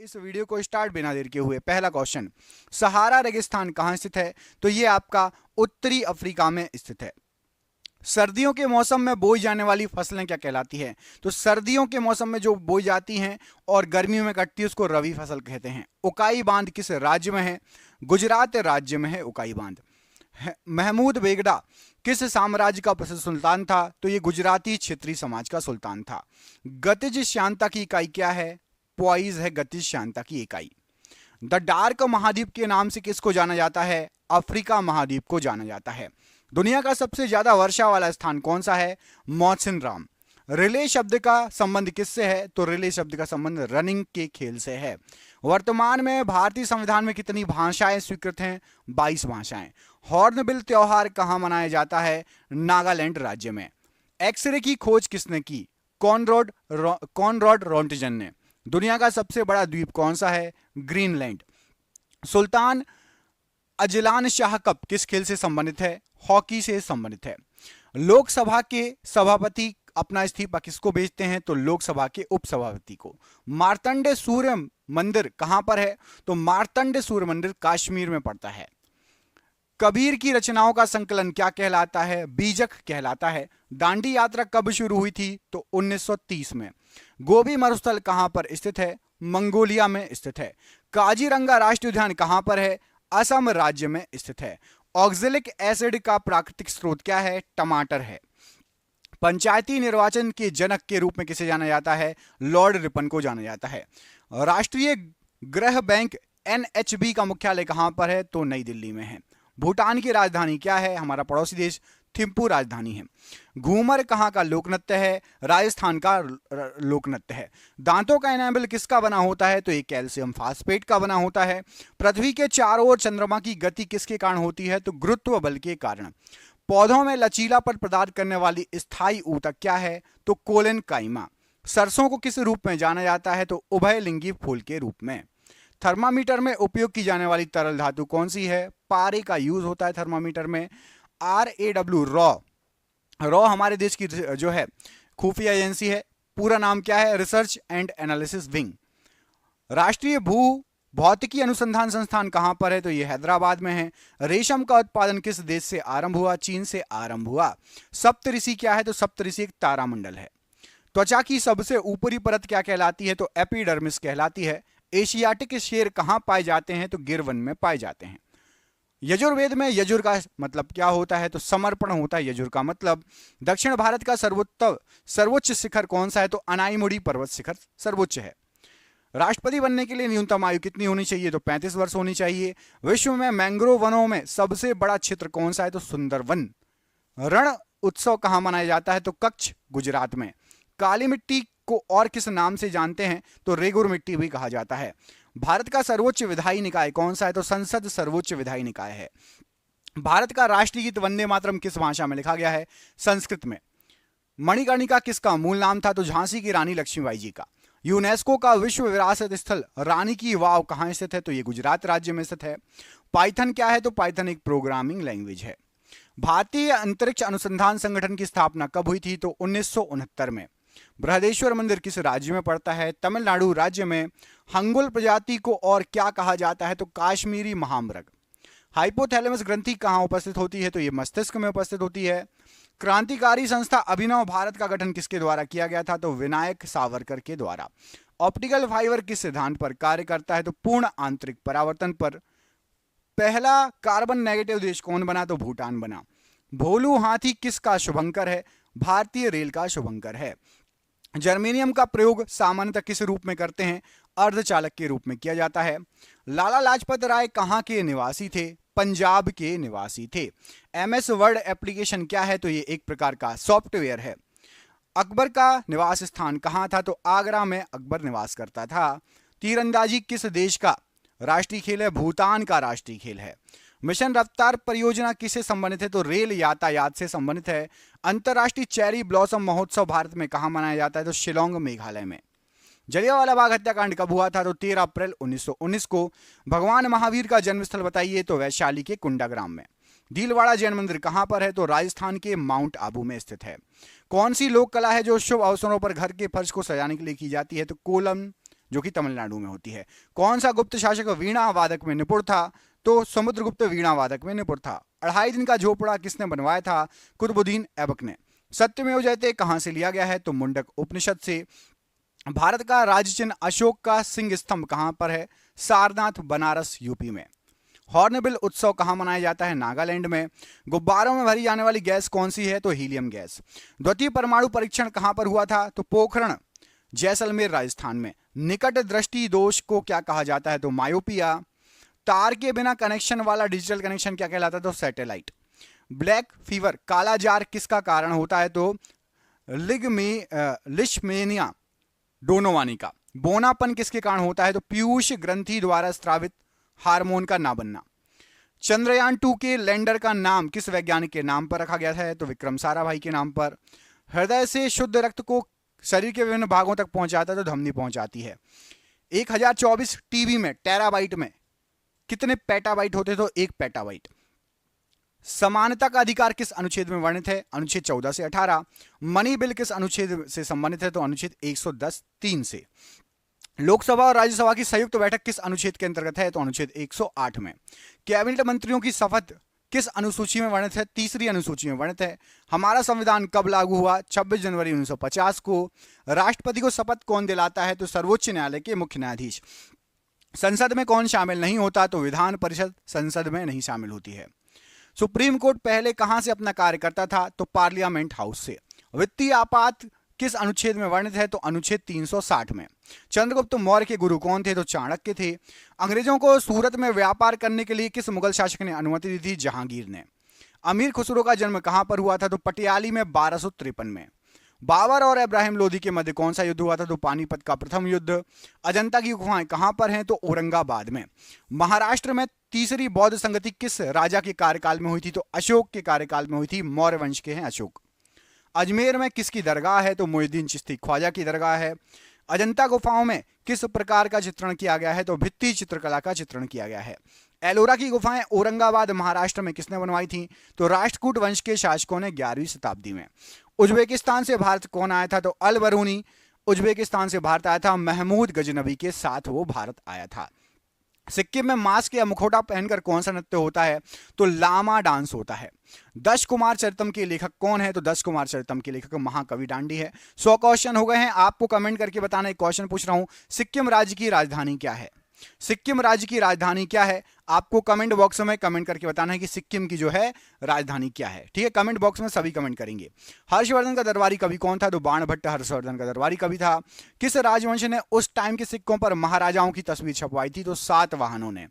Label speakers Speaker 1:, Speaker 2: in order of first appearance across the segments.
Speaker 1: इस वीडियो को स्टार्ट बिना देर के हुए पहला क्वेश्चन, सहारा रेगिस्तान कहाँ स्थित है? तो ये आपका उत्तरी अफ्रीका में स्थित है। सर्दियों के मौसम में बोई जाने वाली फसलें क्या कहलाती है? तो सर्दियों के मौसम में जो बोई जाती हैं और गर्मियों में कटती है उसको रबी फसल कहते हैं। उकाई बांध किस राज्य में है? गुजरात राज्य में है उकाई बांध। महमूद बेगडा किस साम्राज्य का प्रसिद्ध सुल्तान था? तो ये गुजराती क्षेत्रीय समाज का सुल्तान था। गतिज श्यानता की इकाई क्या है? पॉइज है गतिज श्यानता की इकाई। द डार्क महाद्वीप के नाम से किसको जाना जाता है? अफ्रीका महाद्वीप को जाना जाता है। दुनिया का सबसे ज्यादा वर्षा वाला स्थान कौन सा है? मौसिनराम। रिले शब्द का संबंध किससे है? तो रिले शब्द का संबंध रनिंग के खेल से है। वर्तमान में भारतीय संविधान में कितनी भाषाएं स्वीकृत हैं? 22 भाषाएं। हॉर्नबिल त्योहार कहां मनाया जाता है? नागालैंड राज्य में। एक्सरे की खोज किसने की? कॉनरॉड रोंटजन ने। दुनिया का सबसे बड़ा द्वीप कौन सा है? Greenland. Sultan Azlan Shah cup किस खेल से संबंधित है? हॉकी से संबंधित है। लोकसभा के सभापति अपना इस्तीफा किसको भेजते हैं? तो लोकसभा के उपसभापति को। मार्तंड सूर्य मंदिर कहां पर है? तो मार्तंड सूर्य मंदिर कश्मीर में पड़ता है। कबीर की रचनाओं का संकलन क्या कहलाता है? बीजक कहलाता है। दांडी यात्रा कब शुरू हुई थी? तो 1930 में। गोबी मरुस्थल कहां पर स्थित है? मंगोलिया में स्थित है। काजीरंगा राष्ट्रीय उद्यान कहां पर है? असम राज्य में स्थित है। ऑक्जेलिक एसिड का प्राकृतिक स्रोत क्या है? टमाटर है। पंचायती निर्वाचन के जनक के रूप में किसे जाना जाता है? लॉर्ड रिपन को जाना जाता है। राष्ट्रीय गृह बैंक NHB का मुख्यालय कहां पर है? तो नई दिल्ली में है। भूटान की राजधानी क्या है? हमारा पड़ोसी देश थिम्पू राजधानी है। घूमर कहाँ का लोकनृत्य है? राजस्थान का लोकनृत्य है। दांतों का एनामेल किसका बना होता है? तो ये कैल्शियम फास्फेट का बना होता है। पृथ्वी के चारों ओर चंद्रमा की गति किसके कारण होती है? तो गुरुत्व बल के कारण। पौधों में लचीलापन प्रदान करने वाली स्थायी ऊतक क्या है? तो कोलेन काइमा। सरसों को किस रूप में जाना जाता है? तो उभयलिंगी फूल के रूप में। थर्मामीटर में उपयोग की जाने वाली तरल धातु कौन सी है? पारे का यूज होता है थर्मामीटर में। RAW रॉ हमारे देश की जो है खुफिया एजेंसी है। पूरा नाम क्या है? Research and analysis wing. राष्ट्रीय भू भौतिकी अनुसंधान संस्थान कहां पर है? तो यह हैदराबाद में है। रेशम का उत्पादन किस देश से आरंभ हुआ? चीन से आरंभ हुआ। सप्तऋषि क्या है? तो सप्तऋषि एक तारामंडल है। त्वचा की सबसे ऊपरी परत क्या कहलाती है? तो एपिडर्मिस कहलाती है। एशियाटिक शेर कहां पाए जाते हैं? तो गिर वन में पाए जाते हैं। यजुर्वेद में यजुर का मतलब क्या होता है? तो समर्पण होता है यजुर का मतलब। दक्षिण भारत का सर्वोच्च शिखर कौन सा है? तो अनाईमुड़ी पर्वत शिखर सर्वोच्च है। राष्ट्रपति बनने के लिए न्यूनतम आयु कितनी होनी चाहिए? तो 35 वर्ष होनी चाहिए। विश्व में मैंग्रोव वनों में सबसे बड़ा क्षेत्र कौन सा है? तो सुंदरवन। रण उत्सव कहां मनाया जाता है? तो कच्छ गुजरात में। काली मिट्टी को और किस नाम से जानते हैं? तो रेगुर मिट्टी भी कहा जाता है। भारत का सर्वोच्च विधायी निकाय कौन सा है? तो संसद सर्वोच्च विधायी निकाय है। भारत का राष्ट्रीय गीत वंदे मातरम किस भाषा में लिखा गया है? संस्कृत में। मणिकर्णिका किसका मूल नाम था? तो झांसी की रानी लक्ष्मीबाई जी का। यूनेस्को का विश्व विरासत स्थल रानी की वाव कहां स्थित है? तो ये गुजरात राज्य में स्थित है। पाइथन क्या है? तो पाइथन एक प्रोग्रामिंग लैंग्वेज है। भारतीय अंतरिक्ष अनुसंधान संगठन की स्थापना कब हुई थी? तो 1969 में। बृहदेश्वर मंदिर किस राज्य में पड़ता है? तमिलनाडु राज्य में। हंगुल प्रजाति को और क्या कहा जाता है? तो काश्मीरी महामृग। हाइपोथैलेमस ग्रंथि कहां उपस्थित होती है? तो ये मस्तिष्क में उपस्थित होती है। क्रांतिकारी संस्था अभिनव भारत का गठन किसके द्वारा किया गया था? तो विनायक सावरकर के द्वारा। ऑप्टिकल फाइबर किस सिद्धांत पर कार्य करता है? तो पूर्ण आंतरिक परावर्तन पर। पहला कार्बन नेगेटिव देश कौन बना? तो भूटान बना। भोलू हाथी किसका शुभंकर है? भारतीय रेल का शुभंकर है। जर्मेनियम का प्रयोग सामान्यतः किस रूप में करते हैं? अर्धचालक के रूप में किया जाता है। लाला लाजपत राय कहां के निवासी थे? पंजाब के निवासी थे। MS वर्ड एप्लीकेशन क्या है? तो ये एक प्रकार का सॉफ्टवेयर है। अकबर का निवास स्थान कहां था? तो आगरा में अकबर निवास करता था। तीरंदाजी किस देश का राष्ट्रीय खेल है? भूटान का राष्ट्रीय खेल है। मिशन रफ्तार परियोजना किससे संबंधित है? तो रेल यातायात से संबंधित है। अंतरराष्ट्रीय चेरी ब्लॉसम महोत्सव भारत में कहां मनाया जाता है? तो शिलोंग मेघालय में। जलियांवाला बाग हत्याकांड कब हुआ था? तो 13 अप्रैल 1919 को। भगवान महावीर का जन्मस्थल बताइए? तो वैशाली के कुंडाग्राम में। भीलवाड़ा जैन मंदिर कहां पर है? तो राजस्थान के माउंट आबू में स्थित है। कौन सी लोक कला है जो शुभ अवसरों पर घर के फर्श को सजाने के लिए की जाती है? तो कोलम जो कि तमिलनाडु में होती है। कौन सा गुप्त शासक वीणा वादक में निपुण था? तो समुद्रगुप्त वीणा वादक में निपुण था। 2.5 दिन का झोपड़ा किसने बनवाया था? कुतुबुद्दीन ऐबक ने। सत्यमेव जयते कहां से लिया गया है? तो मुंडक उपनिषद से। भारत का राज्य चिन्ह अशोक का सिंह स्तंभ कहां पर है? सारनाथ, बनारस, यूपी में। हॉर्नबिल उत्सव कहां मनाया जाता है? नागालैंड में। गुब्बारों में भरी जाने वाली गैस कौन सी है? तो हीलियम गैस। द्वितीय परमाणु परीक्षण कहां पर हुआ था? तो पोखरण, जैसलमेर, राजस्थान में। निकट दृष्टि दोष को क्या कहा जाता है? तो मायोपिया। तार के बिना कनेक्शन वाला डिजिटल कनेक्शन क्या कहलाता है? तो सैटेलाइट। ब्लैक फीवर, काला जार किसका कारण होता है? तो लिशमेनिया डोनोवानी का। बोनापन किसके कारण होता है? तो पीयूष ग्रंथि द्वारा स्रावित हार्मोन का ना बनना। चंद्रयान 2 के लैंडर का नाम किस वैज्ञानिक के नाम पर रखा गया है? तो विक्रम साराभाई के नाम पर। हृदय से शुद्ध रक्त को शरीर के विभिन्न भागों तक पहुंचाता है तो धमनी पहुंचाती है। 1024 टीबी में, टेराबाइट में कितने पेटाबाइट होते? तो 1 पेटाबाइट। समानता का अधिकार किस अनुच्छेद में वर्णित है? अनुच्छेद 14 से 18। मनी बिल किस अनुच्छेद से संबंधित है? तो अनुच्छेद 110(3) से। लोकसभा और राज्यसभा की संयुक्त बैठक किस अनुच्छेद के अंतर्गत है? तो अनुच्छेद 108 में। कैबिनेट मंत्रियों की शपथ किस अनुसूची में वर्णित है? तीसरी अनुसूची में वर्णित है। हमारा संविधान कब लागू हुआ? 26 जनवरी 1950 को। राष्ट्रपति को शपथ कौन दिलाता है? तो सर्वोच्च न्यायालय के मुख्य न्यायाधीश। संसद में कौन शामिल नहीं होता? तो विधान परिषद संसद में नहीं शामिल होती है। सुप्रीम कोर्ट पहले कहां से अपना कार्य करता था? तो पार्लियामेंट हाउस से। वित्तीय आपात किस अनुच्छेद में वर्णित है? तो अनुच्छेद 360 में। चंद्रगुप्त मौर्य के गुरु कौन थे? तो चाणक्य थे। अंग्रेजों को सूरत में व्यापार करने के लिए किस मुगल शासक ने अनुमति दी थी? जहांगीर ने। अमीर खुसरो का जन्म कहां पर हुआ था? तो पटियाली में 1253 में। बाबर और इब्राहिम लोदी के मध्य कौन सा युद्ध हुआ था? तो पानीपत का प्रथम युद्ध। अजंता की गुफाएं कहां पर हैं? तो औरंगाबाद में। महाराष्ट्र में तीसरी बौद्ध संगति किस राजा के कार्यकाल में हुई थी? तो अशोक के कार्यकाल में हुई थी। मौर्य वंश के हैं अशोक। अजमेर में किसकी दरगाह है? तो मोइनुद्दीन चिश्ती ख्वाजा की दरगाह है। अजंता गुफाओं में किस प्रकार का चित्रण किया गया है? तो भित्ति चित्रकला का चित्रण किया गया है। एलोरा की गुफाएं औरंगाबाद महाराष्ट्र में किसने बनवाई थी? तो राष्ट्रकूट वंश के शासकों ने 11वीं शताब्दी में। उज्बेकिस्तान से भारत कौन आया था? तो अल बरूनी उज्बेकिस्तान से भारत आया था। महमूद गजनबी के साथ वो भारत आया था। सिक्किम में मास्क या मुखौटा पहनकर कौन सा नृत्य होता है? तो लामा डांस होता है। 10 कुमार चरितम के लेखक कौन है? तो 10 कुमार चरितम के लेखक महाकवि डांडी है। 100 क्वेश्चन हो गए हैं। आपको कमेंट करके बताना। एक क्वेश्चन पूछ रहा हूं, सिक्किम राज्य की राजधानी क्या है? सिक्किम राज्य की राजधानी क्या है? आपको कमेंट बॉक्स में कमेंट करके बताना है कि सिक्किम की जो है राजधानी क्या है। ठीक है, कमेंट बॉक्स में सभी कमेंट करेंगे। हर्षवर्धन का दरबारी कवि कौन था? तो बाणभट्ट हर्षवर्धन का दरबारी कवि था। किस राजवंश ने उस टाइम के सिक्कों पर महाराजाओं की तस्वीर छपवाई थी? तो सातवाहनों ने।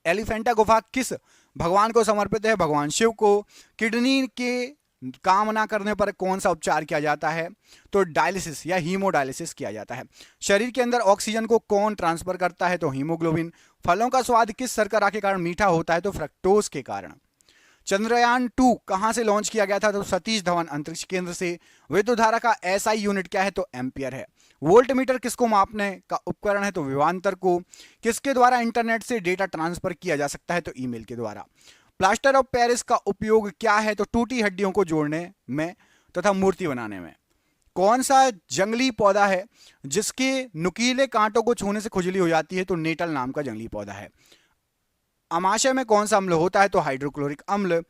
Speaker 1: एलिफेंटा गुफा किस भगवान को समर्पित है? भगवान शिव को। किडनी के काम ना करने पर कौन सा उपचार किया जाता है? तो डायलिसिस या हीमोडायलिसिस किया जाता है। शरीर के अंदर ऑक्सीजन को कौन ट्रांसफर करता है? तो हीमोग्लोबिन। फलों का स्वाद किस शर्करा के कारण मीठा होता है? तो फ्रक्टोज के कारण। चंद्रयान 2 कहां से लॉन्च किया गया था? तो सतीश धवन अंतरिक्ष केंद्र से। विद्युत धारा का एसआई यूनिट क्या है? तो एम्पियर है। वोल्ट मीटर किसको मापने का उपकरण है? तो विभवांतर को। किसके द्वारा इंटरनेट से डेटा ट्रांसफर किया जा सकता है? तो ईमेल के द्वारा। प्लास्टर ऑफ पेरिस का उपयोग क्या है? तो टूटी हड्डियों को जोड़ने में तथा मूर्ति बनाने में। कौन सा जंगली पौधा है जिसके नुकीले कांटों को छूने से खुजली हो जाती है? तो नेटल नाम का जंगली पौधा है। अमाशय में कौन सा अम्ल होता है? तो हाइड्रोक्लोरिक अम्ल।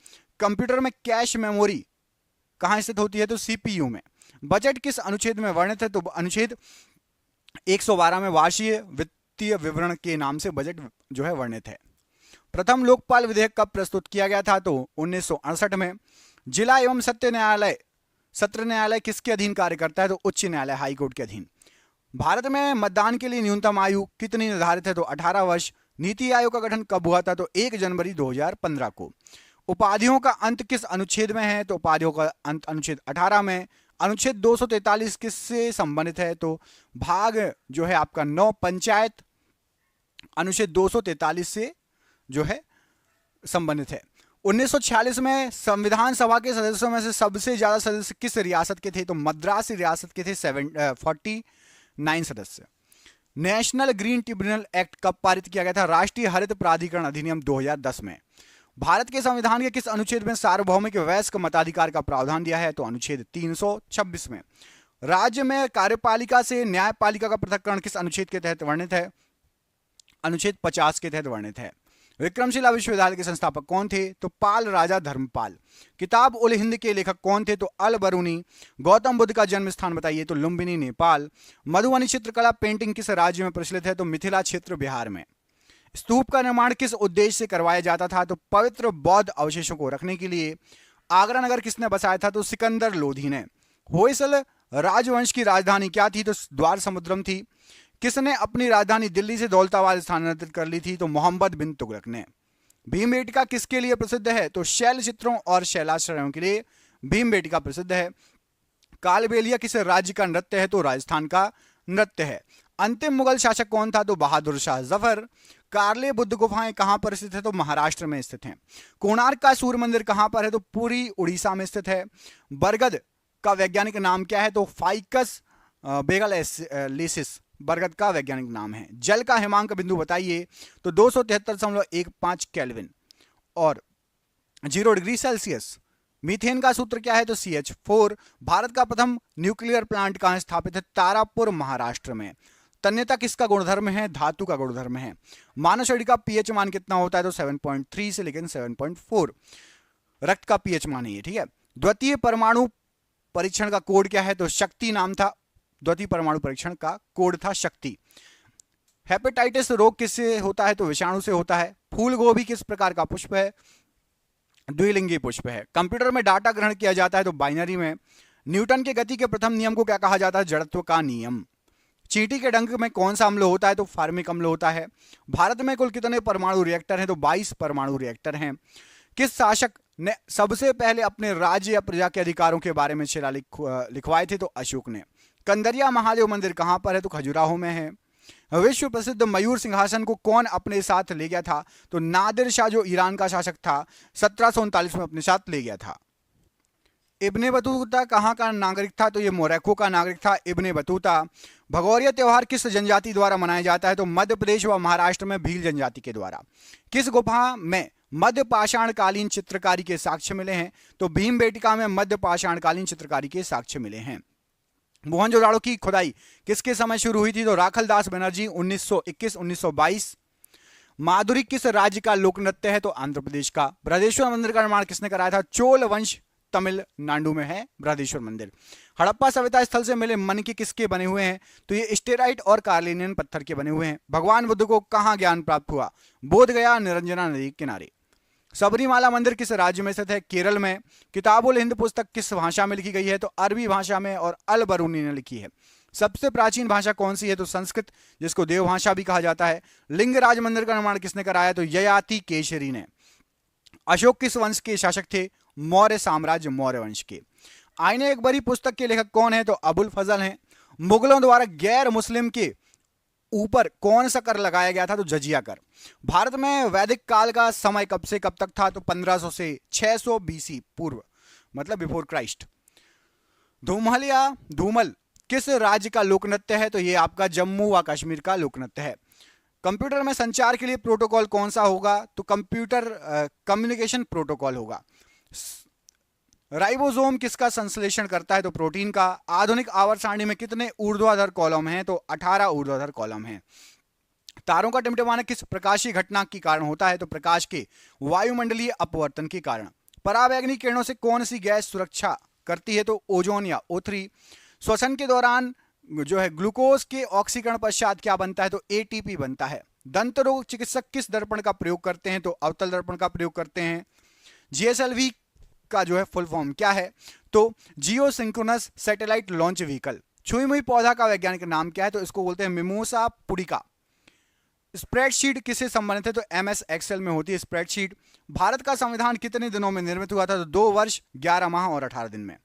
Speaker 1: कंप्यूटर में कैश मेमोरी कहां स्थित होती है? तो सीपीयू में। बजट किस अनुच्छेद में वर्णित है? तो अनुच्छेद 112 में वार्षिक वित्तीय विवरण के नाम से बजट जो है वर्णित है। प्रथम लोकपाल विधेयक कब प्रस्तुत किया गया था? तो 1968 में। जिला एवं सत्र न्यायालय किसके अधीन कार्य करता है? तो उच्च न्यायालय हाईकोर्ट के अधीन। भारत में मतदान के लिए न्यूनतम आयु कितनी निर्धारित है? तो 18 वर्ष। नीति आयोग का गठन कब हुआ था? तो 1 जनवरी 2015 को। उपाधियों का अंत किस अनुच्छेद में है? तो उपाधियों का अंत अनुच्छेद 18 में। अनुच्छेद 243 किससे संबंधित है? तो भाग जो है आपका 9 पंचायत अनुच्छेद 243 से जो है संबंधित है। 1946 में संविधान सभा के सदस्यों में से सबसे ज्यादा सदस्य किस रियासत के थे? तो मद्रास रियासत के थे 49 सदस्य। नेशनल ग्रीन ट्रिब्यूनल एक्ट कब पारित किया गया था? राष्ट्रीय हरित प्राधिकरण अधिनियम 2010 में। भारत के संविधान के किस अनुच्छेद में सार्वभौमिक वयस्क मताधिकार का प्रावधान दिया है? तो अनुच्छेद 326 में। राज्य में कार्यपालिका से न्यायपालिका का पृथक्करण किस अनुच्छेद के तहत वर्णित है? अनुच्छेद 50 के तहत वर्णित है। विक्रमशिला विश्वविद्यालय के संस्थापक कौन थे? तो पाल राजा धर्मपाल। किताब उल हिंद के लेखक कौन थे? तो अल बरूनी। गौतम बुद्ध का जन्म स्थान बताइए? तो लुम्बिनी नेपाल। मधुबनी चित्रकला पेंटिंग किस राज्य में प्रचलित है? तो मिथिला क्षेत्र बिहार में। स्तूप का निर्माण किस उद्देश्य से करवाया जाता था? तो पवित्र बौद्ध अवशेषों को रखने के लिए। आगरा नगर किसने बसाया था? तो सिकंदर लोधी ने। होयसल राजवंश की राजधानी क्या थी? तो द्वार समुद्रम थी। किसने अपनी राजधानी दिल्ली से दौलताबाद स्थानांतरित कर ली थी? तो मोहम्मद बिन तुगलक ने। भीमबेटका किसके लिए प्रसिद्ध है? तो शैल चित्रों और शैलाश्रयों के लिए भीमबेटका प्रसिद्ध है। कालबेलिया किस राज्य का नृत्य है? तो राजस्थान का नृत्य है। अंतिम मुगल शासक कौन था? तो बहादुर शाह जफर। कार्ले बुद्ध गुफाएं कहां पर स्थित है? तो महाराष्ट्र में स्थित हैं। कोणार्क का सूर्य मंदिर कहां पर है? तो पूरी उड़ीसा में स्थित है। बरगद का वैज्ञानिक नाम क्या है? तो फाइकस बेगलैंडिस बरगद का वैज्ञानिक नाम है। जल का हिमांक बिंदु बताइए? तो 273.15 केल्विन और 0 डिग्री सेल्सियस। मीथेन का सूत्र क्या है? तो CH4। भारत का प्रथम न्यूक्लियर प्लांट कहां स्थापित है? तारापुर महाराष्ट्र में। तन्यता किसका गुणधर्म है? धातु का गुणधर्म है। मानव शरीर का पीएच मान कितना होता है? तो 7.3 से लेकर 7.4 रक्त का पीएच मान है ये, ठीक है। द्वितीय परमाणु परीक्षण का कोड क्या है? तो शक्ति नाम था। द्वितीय परमाणु परीक्षण का कोड था शक्ति। हेपेटाइटिस रोग किससे होता है? तो विषाणु से होता है। फूल गोभी किस प्रकार का पुष्प है? द्विलिंगी पुष्प है। कंप्यूटर में डाटा ग्रहण किया जाता है तो बाइनरी में। न्यूटन के गति के प्रथम नियम को क्या कहा जाता है? जड़त्व का नियम। चींटी के डंक में कौन सा अम्ल होता है? तो फार्मिक अम्ल होता है। भारत में कुल कितने परमाणु रिएक्टर हैं? तो 22 परमाणु रिएक्टर हैं। किस शासक ने सबसे पहले अपने राज्य या प्रजा के अधिकारों के बारे में शिलालेख लिखवाए थे? तो अशोक ने। कंदरिया महादेव मंदिर कहां पर है? तो खजुराहो में है। विश्व प्रसिद्ध मयूर सिंहासन को कौन अपने साथ ले गया था? तो नादिर शाह जो ईरान का शासक था 1739 में अपने साथ ले गया था। इब्ने बतूता कहाँ का नागरिक था? तो ये मोरक्को का नागरिक था इब्ने बतूता। भगौरिया त्योहार किस जनजाति द्वारा मनाया जाता है? तो मध्य प्रदेश व महाराष्ट्र में भील जनजाति के द्वारा। किस गुफा में मध्य पाषाणकालीन चित्रकारी के साक्ष्य मिले हैं? तो भीमबेटका में मध्य पाषाणकालीन चित्रकारी के साक्ष्य मिले हैं। मोहनजोदाड़ो की खुदाई किसके समय शुरू हुई थी? तो राखलदास बनर्जी 1921-1922। माधुरी किस राज्य का लोक नृत्य है? तो आंध्र प्रदेश का। बृहदेश्वर मंदिर का निर्माण किसने कराया था? चोल वंश तमिलनाडु में है बृहदेश्वर मंदिर। हड़प्पा सभ्यता स्थल से मिले मनके किसके बने हुए हैं? तो ये स्टेराइट और कार्लिनियन पत्थर के बने हुए हैं। भगवान बुद्ध को कहां ज्ञान प्राप्त हुआ? बोध गया निरंजना नदी के किनारे। सबरीमाला मंदिर किस राज्य में स्थित है? केरल में। किताबुल हिंद पुस्तक किस भाषा में लिखी गई है? तो अरबी भाषा में और अल बरूनी ने लिखी है। सबसे प्राचीन भाषा कौन सी है? तो संस्कृत, जिसको देवभाषा भी कहा जाता है। लिंगराज मंदिर का निर्माण किसने कराया? तो ययाति केशरी ने। अशोक किस वंश के शासक थे? मौर्य साम्राज्य मौर्य वंश के। आईने अकबरी पुस्तक के लेखक कौन है? तो अबुल फजल हैं। मुगलों द्वारा गैर मुस्लिम के ऊपर कौन सा कर लगाया गया था? तो जजिया कर। भारत में वैदिक काल का समय कब से कब तक था? तो 1500 से 600 BC पूर्व, मतलब बिफोर क्राइस्ट। धूमल किस राज्य का लोक नृत्य है? तो ये आपका जम्मू व कश्मीर का लोक नृत्य है। कंप्यूटर में संचार के लिए प्रोटोकॉल कौन सा होगा? तो कंप्यूटर कम्युनिकेशन प्रोटोकॉल होगा। राइबोसोम किसका संश्लेषण करता है? तो प्रोटीन का। आधुनिक आवर्त सारणी में कितने ऊर्ध्वाधर कॉलम हैं? तो 18 ऊर्ध्वाधर कॉलम हैं। तारों का टिमटिमाना किस प्रकाशीय घटना के कारण होता है? तो प्रकाश के वायुमंडलीय अपवर्तन के कारण। परावैंगनी किरणों से कौन सी गैस सुरक्षा करती है? तो ओजोन या O3। श्वसन के दौरान जो है ग्लूकोज के ऑक्सीकरण पश्चात क्या बनता है? तो ATP बनता है। दंत रोग चिकित्सक किस दर्पण का प्रयोग करते हैं? तो अवतल दर्पण का प्रयोग करते हैं। GSLV का जो है फुल फॉर्म क्या है? तो जियो सिंक्रोनस सैटेलाइट लॉन्च व्हीकल। छुई मुई पौधा का वैज्ञानिक नाम क्या है? तो इसको बोलते हैं मिमोसा पुडिका। स्प्रेडशीट किससे संबंधित है? तो MS एक्सेल में होती है स्प्रेडशीट। भारत का संविधान कितने दिनों में निर्मित हुआ था? तो 2 वर्ष 11 माह और 18 दिन में।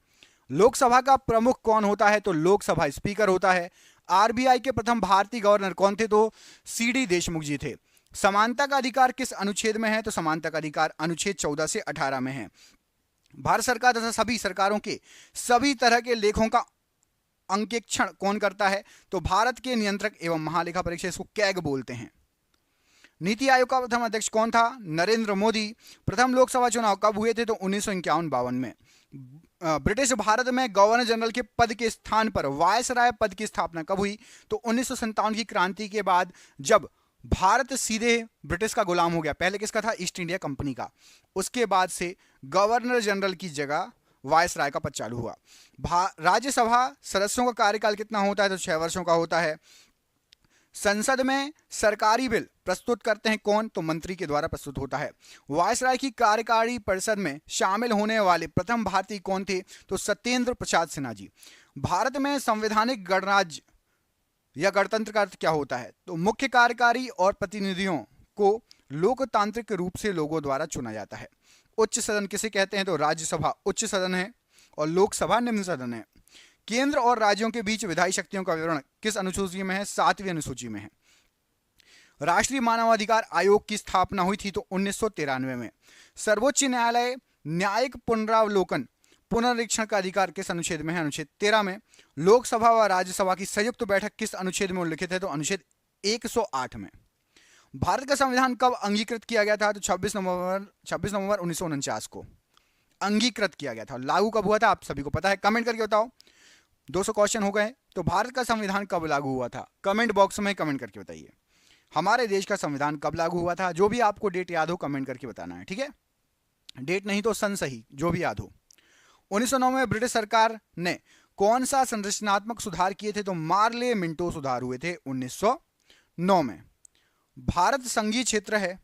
Speaker 1: लोकसभा का प्रमुख कौन होता है? तो लोकसभा स्पीकर होता है। RBI के प्रथम भारतीय गवर्नर कौन थे? तो CD देशमुख जी थे। समानता का अधिकार किस अनुच्छेद में है? तो समानता का अधिकार अनुच्छेद 14 से 18 में है। भारत सरकार तथा सभी सरकारों के सभी तरह के लेखों का अंकेक्षण कौन करता है? तो भारत के नियंत्रक एवं महालेखा परीक्षक, इसको कैग बोलते हैं। नीति आयोग का प्रथम अध्यक्ष कौन था? नरेंद्र मोदी। प्रथम लोकसभा चुनाव कब हुए थे? तो 1951-52 में। ब्रिटिश भारत में गवर्नर जनरल के पद के स्थान पर वायसराय पद की स्थापना कब हुई? तो 1957 की क्रांति के बाद, जब भारत सीधे ब्रिटिश का गुलाम हो गया। पहले किसका था? ईस्ट इंडिया कंपनी का। उसके बाद से गवर्नर जनरल की जगह वायसराय का पद चालू हुआ। राज्यसभा सदस्यों का कार्यकाल कितना होता है? तो 6 वर्षों का होता है। संसद में सरकारी बिल प्रस्तुत करते हैं कौन? तो मंत्री के द्वारा प्रस्तुत होता है। वायसराय की कार्यकारी परिषद में शामिल होने वाले प्रथम भारतीय कौन थे? तो सत्येंद्र प्रसाद सिन्हा जी। भारत में संवैधानिक गणराज्य या गणतंत्र का अर्थ क्या होता है? तो मुख्य कार्यकारी और प्रतिनिधियों को लोकतांत्रिक रूप से लोगों द्वारा चुना जाता है। उच्च सदन किसे कहते हैं? तो राज्यसभा उच्च सदन है और लोकसभा निम्न सदन है। केंद्र और राज्यों के बीच विधायी शक्तियों का विवरण किस अनुसूची में है? 7वीं अनुसूची में है। राष्ट्रीय मानवाधिकार आयोग की स्थापना हुई थी तो 1993 में। सर्वोच्च न्यायालय न्यायिक पुनरावलोकन पुनरीक्षण का अधिकार किस अनुच्छेद में है? अनुच्छेद 13 में। लोकसभा व राज्यसभा की संयुक्त बैठक किस अनुच्छेद में उल्लिखित है? तो अनुच्छेद 108 में। भारत का संविधान कब अंगीकृत किया गया था? तो 26 नवंबर 1949 को अंगीकृत किया गया था। लागू कब हुआ था? आप सभी को पता है, कमेंट करके बताओ। 200 क्वेश्चन हो गए। तो भारत का संविधान कब लागू हुआ था? कमेंट बॉक्स में कमेंट करके बताइए। हमारे देश का संविधान कब लागू हुआ था? जो भी आपको डेट याद हो कमेंट करके बताना है, ठीक है? डेट नहीं तो सन सही, जो भी याद हो। 1909 में ब्रिटिश सरकार ने कौन सा संरचनात्मक सुधार किए थे? तो मार्ले मिंटो सुधार हुए थे 1909 में। भारत संघीय क्षेत्र है।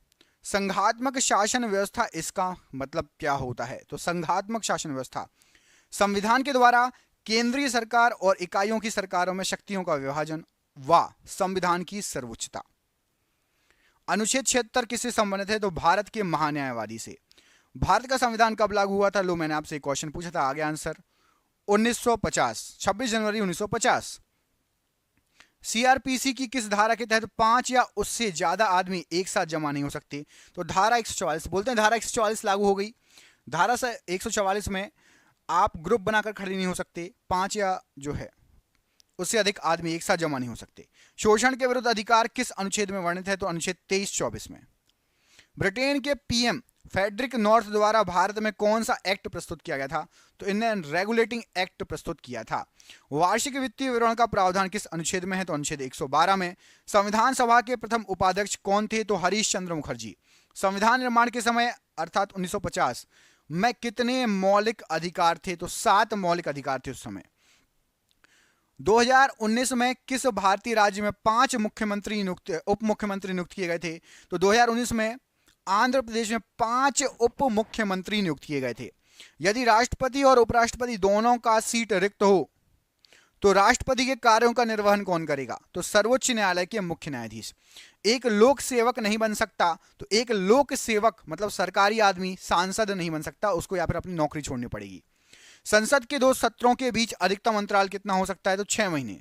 Speaker 1: संघात्मक शासन व्यवस्था, इसका मतलब क्या होता है? तो संघात्मक शासन व्यवस्था संविधान के द्वारा केंद्रीय सरकार और इकाइयों की सरकारों में शक्तियों का विभाजन व संविधान की सर्वोच्चता। अनुच्छेद 76 किससे संबंधित है? तो भारत के महान्यायवादी से। भारत का संविधान कब लागू हुआ था? लो, मैंने आपसे एक क्वेश्चन पूछा था, आगे आंसर 1950, 26 जनवरी 1950। सीआरपीसी की किस धारा के तहत 5 या उससे ज्यादा आदमी एक साथ जमा नहीं हो सकते? तो धारा 144, बोलते हैं धारा 144 लागू हो गई। धारा 144 में आप ग्रुप बनाकर खड़े नहीं हो सकते, 5 या जो है उससे अधिक आदमी एक साथ जमा नहीं हो सकते। शोषण के विरुद्ध अधिकार किस अनुच्छेद में वर्णित है? तो अनुच्छेद 23-24 में। ब्रिटेन के पीएम फेडरिक नॉर्थ द्वारा भारत में कौन सा एक्ट प्रस्तुत किया गया था? तो इंडियन रेगुलेटिंग एक्ट प्रस्तुत किया था। वार्षिक वित्तीय विवरण का प्रावधान किस अनुच्छेद में है? तो अनुच्छेद 112 में। संविधान सभा के प्रथम उपाध्यक्ष कौन थे? तो हरीश चंद्र मुखर्जी। संविधान निर्माण के समय अर्थात 1950 में कितने मौलिक अधिकार थे? तो 7 मौलिक अधिकार थे उस समय। 2019 में किस भारतीय राज्य में 5 मुख्यमंत्री उप मुख्यमंत्री नियुक्त किए गए थे? तो 2019 में आंध्र प्रदेश में 5 उप मुख्यमंत्री नियुक्त किए गए थे। यदि राष्ट्रपति और उपराष्ट्रपति दोनों का सीट रिक्त हो तो राष्ट्रपति के कार्यों का निर्वहन कौन करेगा? तो सर्वोच्च न्यायालय के मुख्य न्यायाधीश। एक लोक सेवक नहीं बन सकता, तो एक लोक सेवक मतलब सरकारी आदमी सांसद नहीं बन सकता, उसको या फिर अपनी नौकरी छोड़नी पड़ेगी। संसद के 2 सत्रों के बीच अधिकतम अंतराल कितना हो सकता है? तो 6 महीने।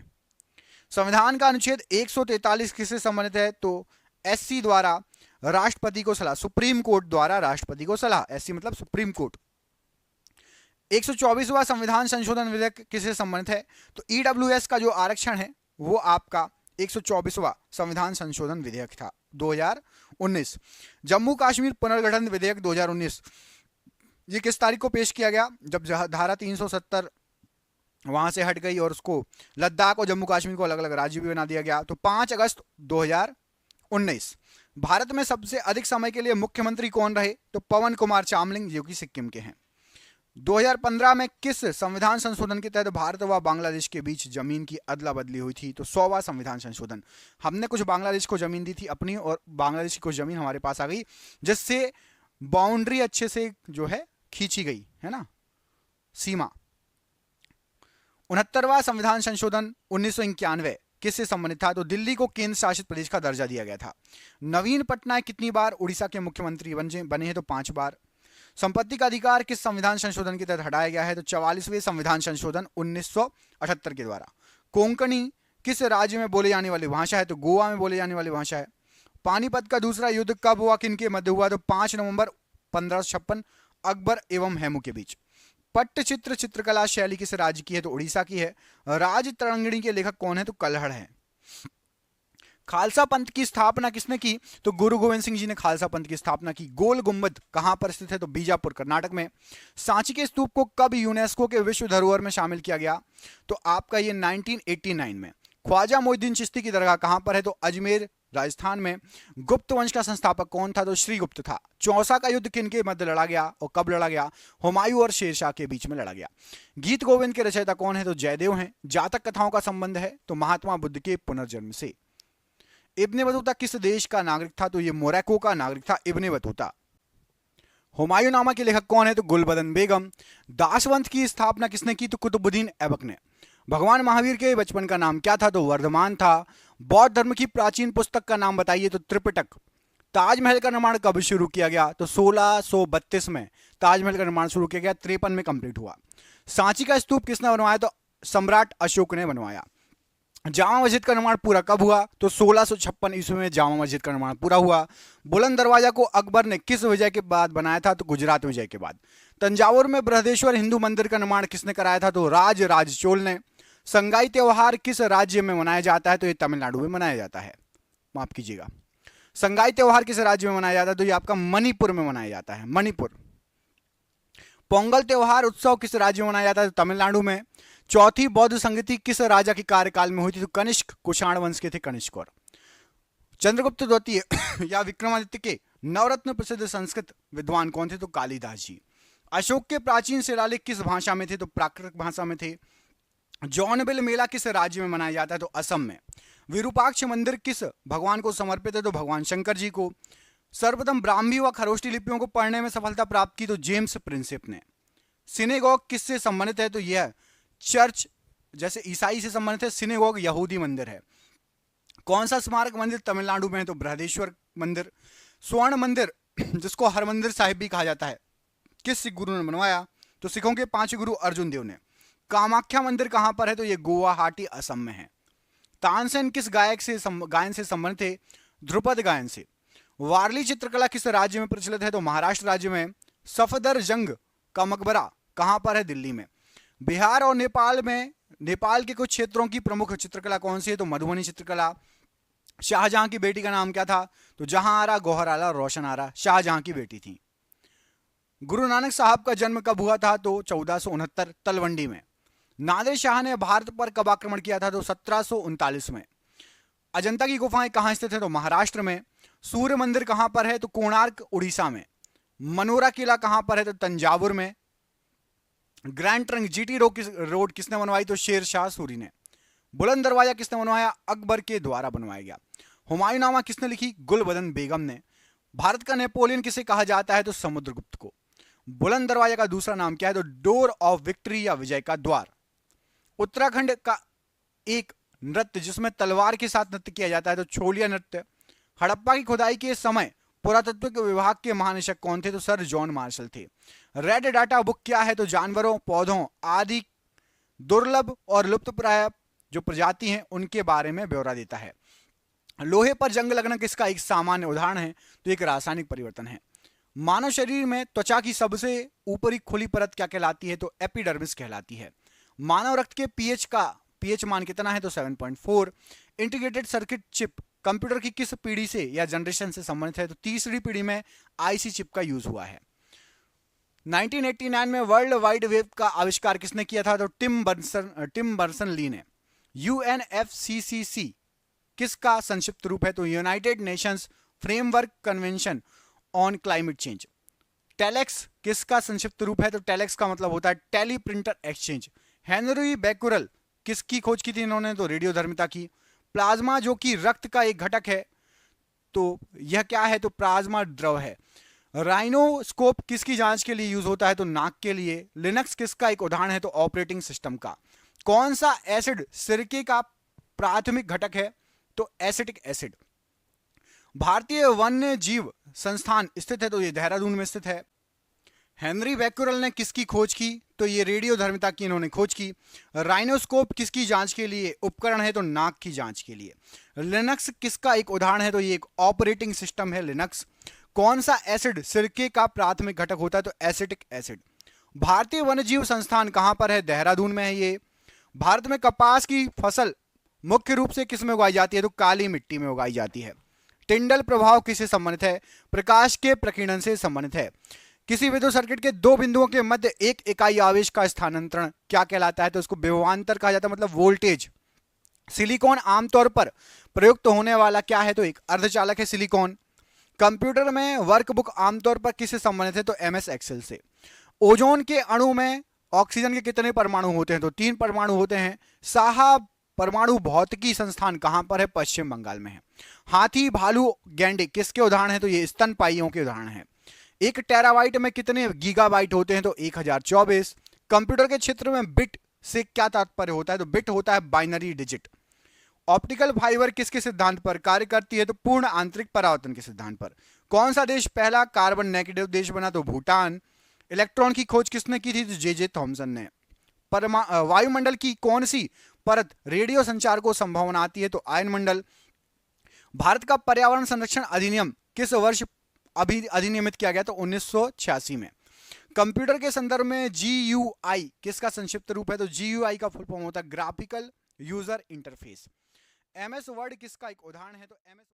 Speaker 1: संविधान का अनुच्छेद 143 किससे संबंधित है? तो एससी द्वारा राष्ट्रपति को सलाह, सुप्रीम कोर्ट द्वारा राष्ट्रपति को सलाह, एससी मतलब सुप्रीम कोर्ट। 124वां संविधान संशोधन विधेयक किससे संबंधित है? तो ईडब्ल्यूएस का जो आरक्षण है वो आपका 124वां संविधान संशोधन विधेयक था 2019। जम्मू कश्मीर पुनर्गठन विधेयक 2019 ये किस तारीख को पेश किया गया? जब धारा 370 वहां से हट गई और उसको लद्दाख और जम्मू कश्मीर को अलग अलग राज्य भी बना दिया गया, तो 5 अगस्त 2019। भारत में सबसे अधिक समय के लिए मुख्यमंत्री कौन रहे? तो पवन कुमार चामलिंग, जो कि सिक्किम के हैं। 2015 में किस संविधान संशोधन के तहत भारत व बांग्लादेश के बीच जमीन की अदला बदली हुई थी? तो 100वां संविधान संशोधन। हमने कुछ बांग्लादेश को जमीन दी थी अपनी और बांग्लादेश की कुछ जमीन हमारे पास आ गई, जिससे बाउंड्री अच्छे से जो है खींची गई है ना, सीमा। 69वां संविधान संशोधन 1991 किससे संबंधित था? तो दिल्ली को केंद्र शासित प्रदेश का दर्जा दिया गया था। नवीन पटनायक कितनी बार उड़ीसा के मुख्यमंत्री बने हैं? तो 5 बार। संपत्ति का अधिकार किस संविधान संशोधन के तहत हटाया गया है? तो 44वें संविधान संशोधन 1978 के द्वारा। कोंकणी किस राज्य में बोले जाने वाली भाषा है? तो गोवा में बोले जाने वाली भाषा है। पानीपत का दूसरा युद्ध कब हुआ, किनके मध्य हुआ? तो 5 नवंबर 1556 अकबर एवं हेमू के बीच। पट्टचित्र चित्रकला शैली किस राज्य की है? तो उड़ीसा की है। राज तरंगिणी के लेखक कौन है? तो कल्हड़ है। खालसा पंथ की स्थापना किसने की? तो गुरु गोविंद सिंह जी ने खालसा पंथ की स्थापना की। गोल गुंबद कहां पर स्थित है? तो बीजापुर कर्नाटक में। सांची के स्तूप को कब यूनेस्को के विश्व धरोहर में शामिल किया गया? तो आपका ये 1989 में। ख्वाजा मोइनुद्दीन चिश्ती की दरगाह कहां पर है? तो अजमेर राजस्थान में। गुप्त वंश का संस्थापक कौन था? तो श्रीगुप्त था। चौसा का युद्ध किन के मध्य लड़ा गया और कब लड़ा गया? हुमायूं और शेरशाह के बीच में लड़ा गया। गीत गोविंद के रचयिता कौन है? तो जयदेव हैं। जातक कथाओं का संबंध है तो महात्मा बुद्ध के पुनर्जन्म से। इब्ने बतूता किस देश का नागरिक था? तो ये मोरक्को का नागरिक था इब्ने बतूता। हुमायूं नामा के लेखक कौन है? तो गुलबदन बेगम। दासवंत की स्थापना किसने की? तो कुतुबुद्दीन ऐबक ने। भगवान महावीर के बचपन का नाम क्या था? तो वर्धमान था। बौद्ध धर्म की प्राचीन पुस्तक का नाम बताइए? तो त्रिपिटक। ताजमहल का निर्माण कब शुरू किया गया? तो 1632 में ताजमहल का निर्माण शुरू किया गया, 53 में कंप्लीट हुआ। सांची का स्तूप किसने बनवाया? तो सम्राट अशोक ने बनवाया। जामा मस्जिद का निर्माण पूरा कब हुआ? तो 1656 ईस्वी में जामा मस्जिद का निर्माण पूरा हुआ। बुलंद दरवाजा को अकबर ने किस विजय के बाद बनाया था? तो गुजरात विजय के बाद। तंजावुर में बृहदेश्वर हिंदू मंदिर का निर्माण किसने कराया था? तो राज चोल ने। संगाई त्योहार किस राज्य में मनाया जाता है? तो ये तमिलनाडु में मनाया जाता है, माफ कीजिएगा। संगाई त्योहार किस राज्य में मनाया जाता है? तो ये आपका मणिपुर में मनाया जाता है, मणिपुर। पोंगल त्योहार उत्सव किस राज्य में मनाया जाता है? तो तमिलनाडु में। चौथी बौद्ध संगति किस राजा के कार्यकाल में हुई थी? तो कनिष्क कुषाण वंश के थे कनिष्क। और चंद्रगुप्त द्वितीय या विक्रमादित्य के नवरत्न प्रसिद्ध संस्कृत विद्वान कौन थे? तो कालिदास जी। अशोक के प्राचीन शिलालेख किस भाषा में थे? तो प्राकृत भाषा में थे। जौनबिल मेला किस राज्य में मनाया जाता है? तो असम में। विरूपाक्ष मंदिर किस भगवान को समर्पित है? तो भगवान शंकर जी को। सर्वप्रथम ब्राह्मी व खरोष्टी लिपियों को पढ़ने में सफलता प्राप्त की? तो जेम्स प्रिंसिप ने। सिनेगॉग किससे संबंधित है? तो यह चर्च, जैसे ईसाई से संबंधित है, सिनेगॉग यहूदी मंदिर है। कौन सा स्मारक मंदिर तमिलनाडु में है? तो बृहदेश्वर मंदिर। स्वर्ण मंदिर जिसको हरमंदिर साहिब भी कहा जाता है, किस सिख गुरु ने बनवाया? तो सिखों के 5 गुरु अर्जुन देव ने। कामाख्या मंदिर कहां पर है? तो ये गुवाहाटी असम में है। तानसेन किस गायन से संबंधित थे? ध्रुपद गायन से। वारली चित्रकला किस राज्य में प्रचलित है? तो महाराष्ट्र राज्य में। सफदरजंग का मकबरा कहां पर है? दिल्ली में। बिहार और नेपाल में, नेपाल के कुछ क्षेत्रों की प्रमुख चित्रकला कौन सी है? तो मधुबनी चित्रकला। शाहजहां की बेटी का नाम क्या था? तो जहां आरा, गौहर आला, रोशन आरा शाहजहां की बेटी थी। गुरु नानक साहब का जन्म कब हुआ था? तो 1469 तलवंडी में। नादिर शाह ने भारत पर कब आक्रमण किया था? तो 1739 में। अजंता की गुफाएं कहां स्थित है? तो महाराष्ट्र में। सूर्य मंदिर कहां पर है? तो कोणार्क उड़ीसा में। मनोरा किला कहां पर है? तो तंजावुर में। ग्रैंड ट्रंक जीटी रोड किसने बनवाई? तो शेर शाह सूरी ने। बुलंद दरवाजा किसने बनवाया? अकबर के द्वारा बनवाया गया। हुमायूं नामा किसने लिखी? गुलबदन बेगम ने। भारत का नेपोलियन किसे कहा जाता है? तो समुद्रगुप्त को। बुलंद दरवाजा का दूसरा नाम क्या है? तो डोर ऑफ विक्ट्री या विजय का द्वार। उत्तराखंड का एक नृत्य जिसमें तलवार के साथ नृत्य किया जाता है, तो छोलिया नृत्य। हड़प्पा की खुदाई के समय पुरातत्व विभाग के महानिदेशक कौन थे? तो सर जॉन मार्शल थे। रेड डाटा बुक क्या है? तो जानवरों, पौधों आदि दुर्लभ और लुप्तप्राय जो प्रजाति हैं उनके बारे में ब्यौरा देता है। लोहे पर जंग लगना किसका एक सामान्य उदाहरण है? तो एक रासायनिक परिवर्तन है। मानव शरीर में त्वचा की सबसे ऊपरी खुली परत क्या कहलाती है? तो एपिडर्मिस कहलाती है। मानव रक्त के पीएच मान कितना है? तो 7.4। इंटीग्रेटेड सर्किट चिप कंप्यूटर की किस पीढ़ी से या जनरेशन से संबंधित है? तो तीसरी पीढ़ी में आईसी चिप का यूज हुआ है। 1989 में वर्ल्ड वाइड वेब का आविष्कार किसने किया था? तो टिम बर्नर्स ली ने। यूएनएफसीसीसी किसका संक्षिप्त रूप है? तो United Nations framework convention on climate change. Telex किसका संक्षिप्त रूप है? तो टेलेक्स का मतलब होता है teleprinter exchange. Henry Becquerel किसकी खोज की थी इन्होंने? तो रेडियोधर्मिता की। प्लाज्मा जो कि रक्त का एक घटक है, तो यह क्या है? तो प्लाज्मा द्रव है। राइनोस्कोप किसकी जांच के लिए यूज होता है? तो नाक के लिए। लिनक्स किसका एक उदाहरण है? तो ऑपरेटिंग सिस्टम का। कौन सा एसिड सिरके का प्राथमिक घटक है? तो एसिटिक एसिड। भारतीय वन्य जीव संस्थान स्थित है? तो ये देहरादून में स्थित है। हेनरी बैकुरल ने किसकी खोज की? तो ये रेडियोधर्मिता की इन्होंने खोज की। राइनोस्कोप किसकी जांच के लिए उपकरण है? तो नाक की जांच के लिए। लिनक्स किसका एक उदाहरण है? तो ये एक ऑपरेटिंग सिस्टम है लिनक्स। कौन सा एसिड सिरके का प्राथमिक घटक होता है? तो एसिटिक एसिड। भारतीय वन्यजीव संस्थान कहां पर है? देहरादून में है ये। भारत में कपास की फसल मुख्य रूप से किस में उगाई जाती है? तो काली मिट्टी में उगाई जाती है। टिंडल प्रभाव किससे संबंधित है? प्रकाश के प्रकीर्णन से संबंधित है। किसी विद्युत सर्किट के दो बिंदुओं के मध्य एक इकाई आवेश का स्थानांतरण क्या कहलाता है? तो उसको विभवांतर कहा जाता है, मतलब वोल्टेज। सिलिकॉन आमतौर पर प्रयुक्त होने वाला क्या है? तो एक अर्धचालक है सिलिकॉन। कंप्यूटर में वर्कबुक आमतौर पर किससे संबंधित है? तो MS एक्सेल से। ओजोन के अणु में ऑक्सीजन के कितने परमाणु होते हैं? तो 3 परमाणु होते हैं। साहा परमाणु भौतिकी संस्थान कहां पर है? पश्चिम बंगाल में है। हाथी, भालू, गैंडे किसके उदाहरण है? तो ये स्तनपायियों के उदाहरण है। 1 टेराबाइट में कितने गीगाबाइट होते हैं? तो 1024। कंप्यूटर के क्षेत्र में बिट से क्या तात्पर्य होता है? तो बिट होता है बाइनरी डिजिट। ऑप्टिकल फाइबर किसके सिद्धांत पर कार्य करती है? तो पूर्ण आंतरिक परावर्तन के सिद्धांत पर। कौन सा देश पहला कार्बन नेगेटिव देश बना? तो भूटान। इलेक्ट्रॉन की खोज किसने की थी? तो जे थॉमसन ने। वायुमंडल की कौन सी परत रेडियो संचार को संभव बनाती है? तो आयन मंडल। भारत का पर्यावरण संरक्षण अधिनियम किस वर्ष अधिनियमित किया गया? तो 1986 में। कंप्यूटर के संदर्भ में GUI किसका संक्षिप्त रूप है? तो GUI का फुल फॉर्म होता है graphical user interface. MS word किसका एक उदाहरण है? तो MS